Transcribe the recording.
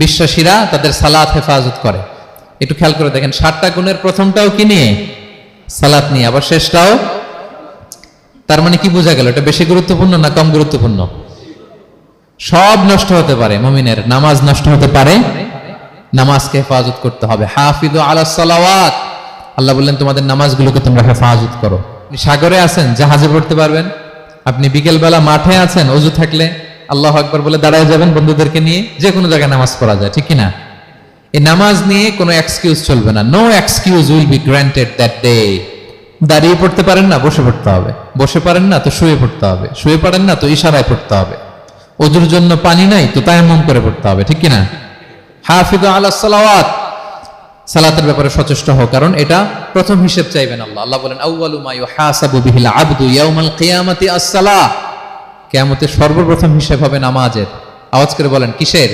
বিশ্বাসীরা তাদের সালাত হেফাজত করে। একটু খেয়াল করে দেখেন, 7টা গুণের প্রথমটাও কি নিয়ে? সালাত নিয়ে, আবার শেষটাও। তার মানে কি বোঝা গেল? এটা বেশি গুরুত্বপূর্ণ না কম গুরুত্বপূর্ণ? সব নষ্ট হতে পারে, মুমিনের নামাজ নষ্ট হতে পারে, নামাজকে হেফাজত করতে হবে। হাফিজু আলাস সালাওয়াত, আল্লাহ বললেন তোমাদের নামাজগুলোকে তোমরা হেফাজত করো। আপনি সাগরে আছেন, জাহাজে পড়তে পারবেন। আপনি বিকেলবেলা মাঠে আছেন, ওযু থাকলে আল্লাহু আকবার বলে দাঁড়ায় যাবেন, বন্ধুদেরকে নিয়ে যে কোনো জায়গায় নামাজ পড়া যায়, ঠিক কিনা? এই নামাজ নিয়ে কোনো এক্সকিউজ চলবে না। No excuse will be granted that day. দাঁড়িয়ে পড়তে পারেন না, বসে পড়তে হবে। বসে পারেন না তো শুয়ে পড়তে হবে। শুয়ে পারেন না তো ইশারায় পড়তে হবে। ওযুর জন্য পানি নাই তো তায়াম্মুম করে পড়তে হবে, ঠিক কিনা? হাফিজু আলাস সালাওয়াত, সালাতের ব্যাপারে সচেষ্ট হও, কারণ এটা প্রথম হিসেব চাইবেন আল্লাহ। আল্লাহ বলেন আউয়ালু মা ইউহাসাবু বিহিল আবদু ইয়াউমাল কিয়ামাতি আস-সালাহ। কিয়ামতের সর্বপ্রথম হিসেব হবে নামাজের। আওয়াজ করে বলেন কিসের?